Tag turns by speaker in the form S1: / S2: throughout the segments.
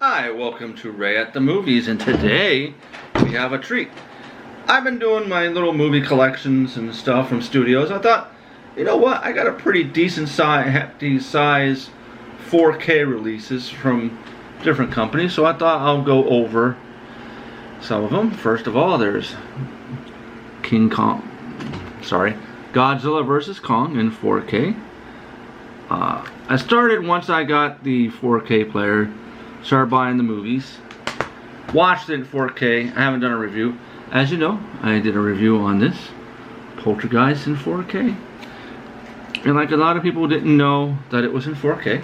S1: Hi, welcome to Ray at the Movies, and today we have a treat. I've been doing my little movie collections and stuff from studios. I thought, you know what, I got a pretty decent hefty size 4K releases from different companies, so I thought I'll go over some of them. First of all, there's Godzilla vs. Kong in 4K. I started once I got the 4K player. Started buying the movies, watched it in 4K. I haven't done a review. As you know, I did a review on this Poltergeist in 4K, and like a lot of people didn't know that it was in 4K.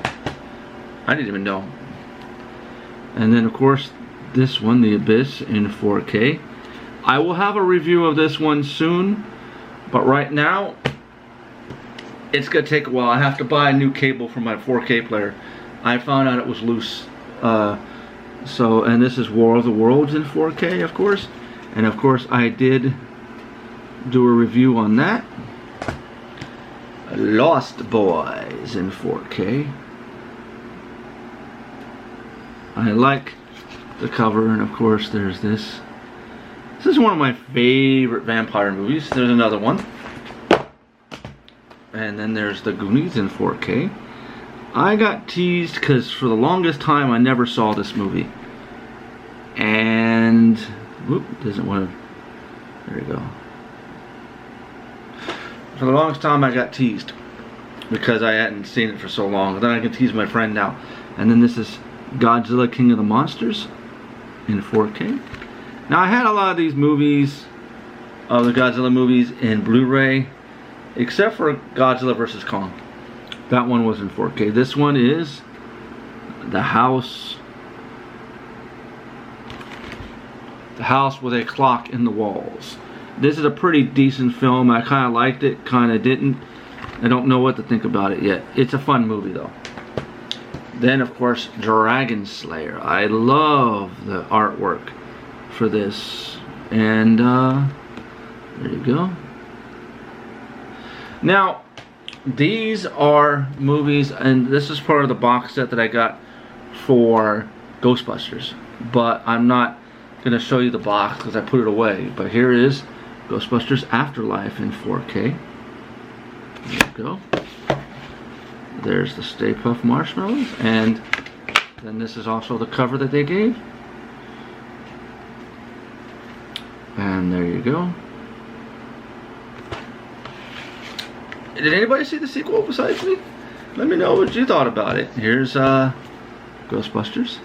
S1: I didn't even know. And then of course this one, The Abyss, in 4K. I will have a review of this one soon, but right now it's gonna take a while. I have to buy a new cable for my 4K player. I found out it was loose. And this is War of the Worlds in 4K, of course, and of course I did do a review on that. Lost Boys in 4K. I like the cover, and of course there's this. This is one of my favorite vampire movies. There's another one, and then there's The Goonies in 4K. I got teased because for the longest time I never saw this movie, and doesn't want to. There you go. For the longest time I got teased because I hadn't seen it for so long. Then I can tease my friend now. And then this is Godzilla King of the Monsters in 4K. Now I had a lot of these movies, of the Godzilla movies, in Blu-ray, except for Godzilla vs. Kong. That one was in 4K. This one is The House with a Clock in the Walls. This is a pretty decent film. I kind of liked it, kind of didn't. I don't know what to think about it yet. It's a fun movie though. Then of course Dragonslayer. I love the artwork for this. And there you go. Now these are movies, and this is part of the box set that I got for Ghostbusters, but I'm not going to show you the box because I put it away. But here is Ghostbusters Afterlife in 4K. There you go. There's the Stay Puft Marshmallows, and then this is also the cover that they gave. And there you go. Did anybody see the sequel besides me? Let me know what you thought about it. Here's Ghostbusters.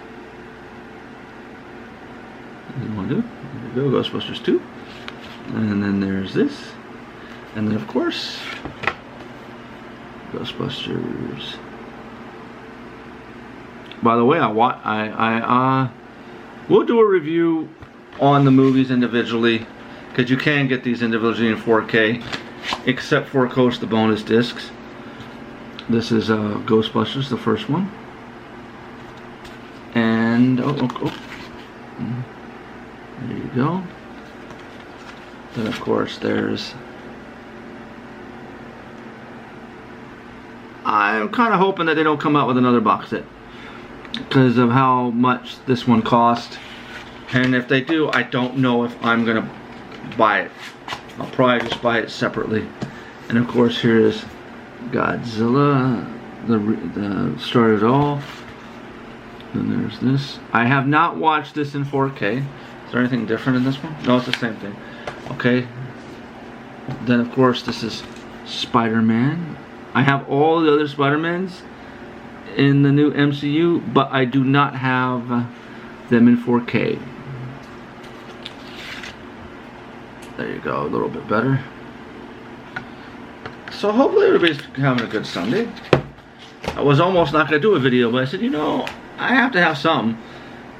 S1: What do you want to do? There you go, Ghostbusters 2. And then there's this. And then of course, Ghostbusters. By the way, we'll do a review on the movies individually, because you can get these individually in 4K. Except for, of course, the bonus discs. This is Ghostbusters, the first one. And, there you go. Then, of course, there's... I'm kind of hoping that they don't come out with another box set, because of how much this one cost. And if they do, I don't know if I'm going to buy it. I'll probably just buy it separately. And of course here is Godzilla, the start it all. Then there's this. I have not watched this in 4K. Is there anything different in this one? No, it's the same thing. Okay. Then of course this is Spider-Man. I have all the other Spider-Mans in the new MCU, but I do not have them in 4K. There you go, a little bit better. So hopefully everybody's having a good Sunday. I was almost not going to do a video, but I said, you know, I have to have something.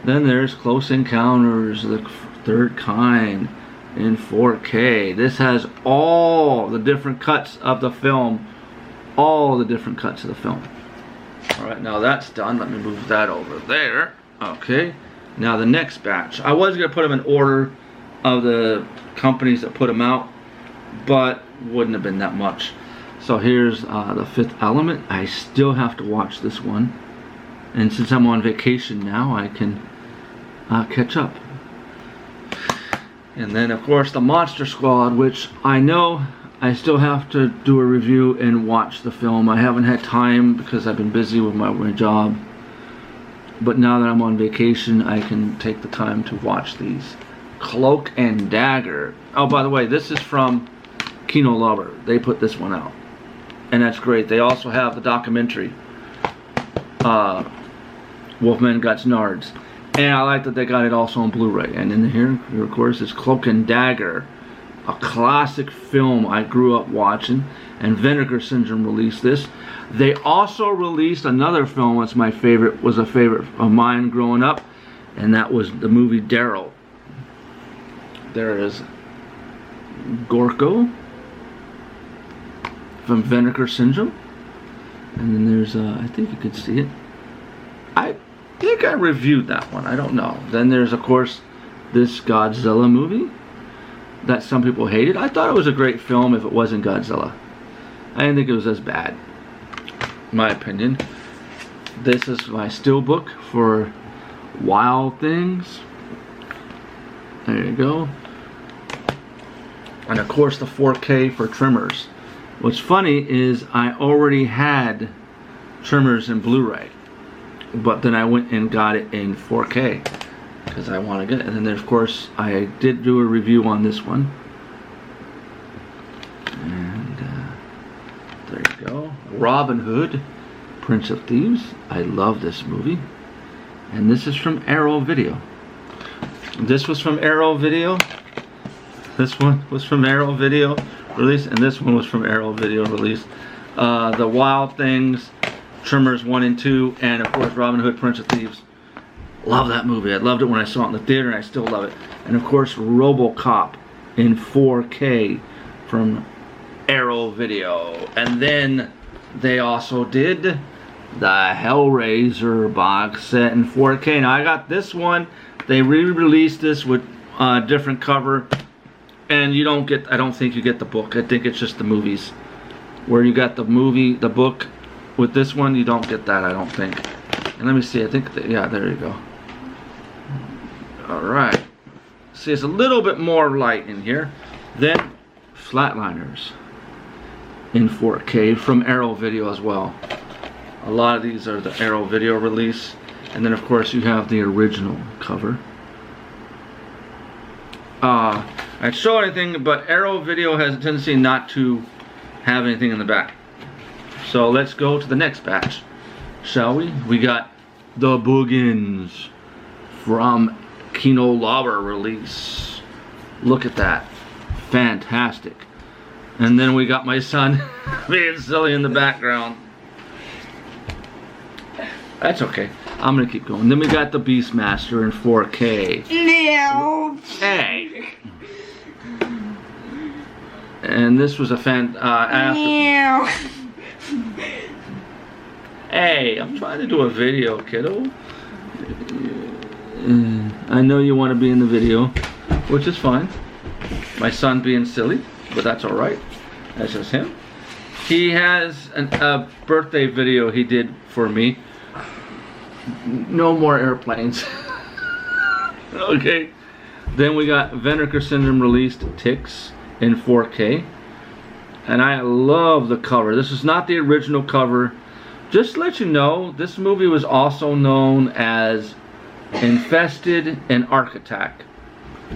S1: Then there's Close Encounters, the Third Kind in 4K. This has all the different cuts of the film. All the different cuts of the film. Alright, now that's done. Let me move that over there. Okay. Now the next batch. I was going to put them in order of the companies that put them out, but wouldn't have been that much. So here's The Fifth Element. I still have to watch this one. And since I'm on vacation now, I can catch up. And then, of course, the Monster Squad, which I know I still have to do a review and watch the film. I haven't had time because I've been busy with my job. But now that I'm on vacation, I can take the time to watch these. Cloak and Dagger. Oh, by the way, this is from Kino Lorber. They put this one out. And that's great. They also have the documentary, Wolfman Guts Nards. And I like that they got it also on Blu-ray. And in here, of course, is Cloak and Dagger, a classic film I grew up watching. And Vinegar Syndrome released this. They also released another film that's was a favorite of mine growing up, and that was the movie Daryl. There is Gorko from Vinegar Syndrome. And then there's, I think you can see it. I think I reviewed that one. I don't know. Then there's, of course, this Godzilla movie that some people hated. I thought it was a great film if it wasn't Godzilla. I didn't think it was as bad, in my opinion. This is my steelbook for Wild Things. There you go. And of course the 4K for Tremors. What's funny is I already had Tremors in Blu-ray, but then I went and got it in 4K because I want to get it. And then of course I did do a review on this one. And there you go. Robin Hood, Prince of Thieves. I love this movie. And this is from Arrow Video. This was from Arrow Video. This one was from Arrow Video release, and this one was from Arrow Video release. The Wild Things, Tremors 1 and 2, and of course Robin Hood, Prince of Thieves. Love that movie. I loved it when I saw it in the theater, and I still love it. And of course RoboCop in 4K from Arrow Video. And then they also did the Hellraiser box set in 4K. Now I got this one. They re-released this with a different cover. And you don't get, I don't think you get the book. I think it's just the movies. Where you got the movie, the book. With this one, you don't get that, I don't think. And let me see, I think, yeah, there you go. Alright. See, it's a little bit more light in here. Then, Flatliners in 4K from Arrow Video as well. A lot of these are the Arrow Video release. And then, of course, you have the original cover. I show anything, but Arrow Video has a tendency not to have anything in the back. So let's go to the next batch, shall we? We got the Boogens from Kino Lorber release. Look at that. Fantastic. And then we got my son being silly in the background. That's okay. I'm gonna keep going. Then we got the Beastmaster in 4K.
S2: No.
S1: Hey. And this was a Hey, I'm trying to do a video, kiddo. I know you want to be in the video, which is fine. My son being silly, but that's alright. That's just him. He has a birthday video he did for me. No more airplanes. Okay. Then we got Vinegar Syndrome released Ticks in 4K. And I love the cover. This is not the original cover. Just to let you know, this movie was also known as Infested and Ark Attack.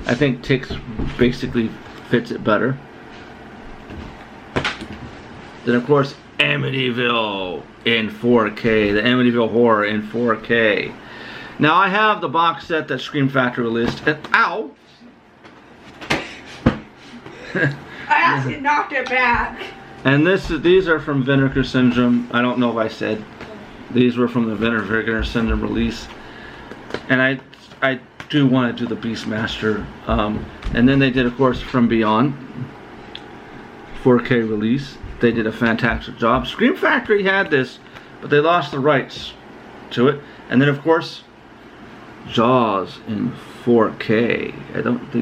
S1: I think Ticks basically fits it better. Then of course Amityville in 4K. The Amityville Horror in 4K. Now I have the box set that Scream Factory released. And, ow!
S2: I actually knocked it back.
S1: And these are from Vinegar Syndrome. I don't know if I said. These were from the Vinegar Syndrome release. And I do want to do the Beastmaster. And then they did, of course, From Beyond. 4K release. They did a fantastic job. Scream Factory had this, but they lost the rights to it. And then, of course, Jaws in 4K. I don't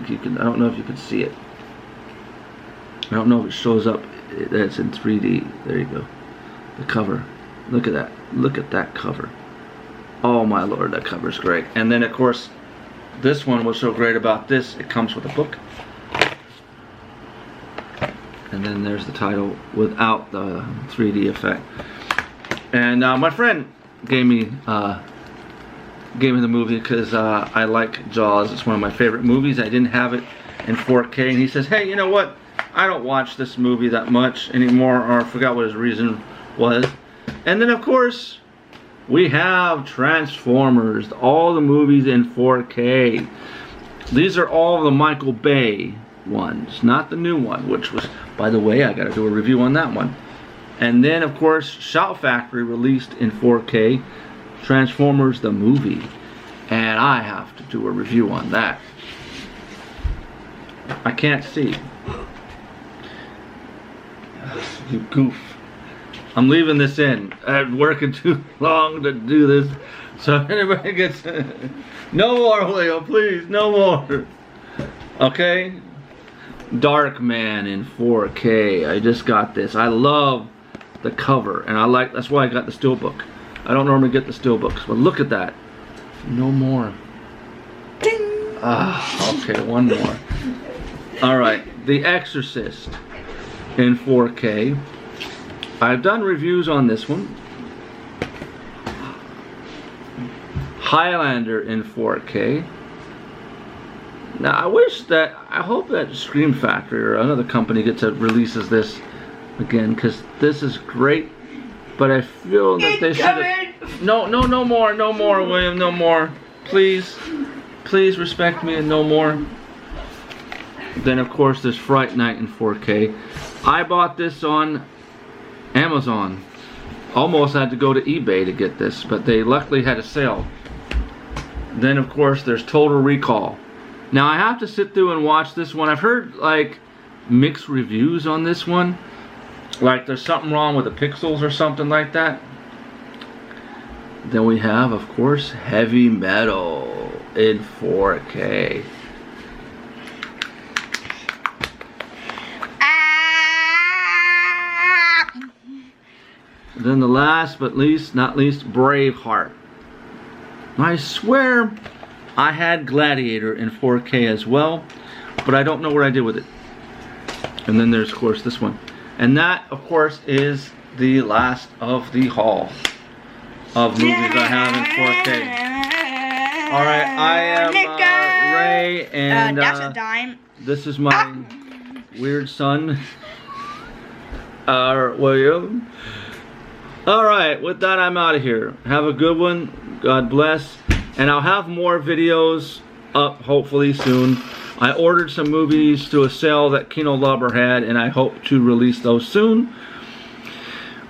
S1: know if you can see it. I don't know if it shows up. That's in 3D. There you go. The cover. Look at that. Look at that cover. Oh my lord, that cover's great. And then of course, this one was so great about this, it comes with a book. And then there's the title without the 3D effect. And my friend gave me the movie because I like Jaws. It's one of my favorite movies. I didn't have it in 4K, and he says, hey, you know what? I don't watch this movie that much anymore, or I forgot what his reason was. And then of course, we have Transformers, all the movies in 4K. These are all the Michael Bay ones, not the new one, which was, by the way, I gotta do a review on that one. And then of course, Shout Factory released in 4K Transformers the movie, and I have to do a review on that. I can't see. You goof. I'm leaving this in. I'm working too long to do this, so anybody gets no more, Leo, please, no more. Okay. Darkman in 4K. I just got this. I love the cover, and that's why I got the steelbook. I don't normally get the steelbooks, but look at that. No more. Ding. Okay, one more. All right, The Exorcist in 4K. I've done reviews on this one. Highlander in 4K. Now I hope that Scream Factory or another company releases this again, because this is great, but I feel that they should have... No more, William, no more. Please respect me and no more. Then of course there's Fright Night in 4K. I bought this on Amazon. Almost had to go to eBay to get this, but they luckily had a sale. Then of course there's Total Recall. Now I have to sit through and watch this one. I've heard like mixed reviews on this one. Like there's something wrong with the pixels or something like that. Then we have, of course, Heavy Metal in 4K. Then the last but not least, Braveheart. I swear I had Gladiator in 4K as well, but I don't know what I did with it. And then there's of course this one. And that of course is the last of the haul of movies I have in 4K. Alright, I am Ray, and
S2: that's a dime.
S1: This is my weird son, William. Alright, with that I'm out of here. Have a good one. God bless. And I'll have more videos up hopefully soon. I ordered some movies to a sale that Kino Lubber had, and I hope to release those soon.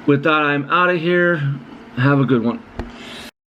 S1: With that I'm out of here. Have a good one.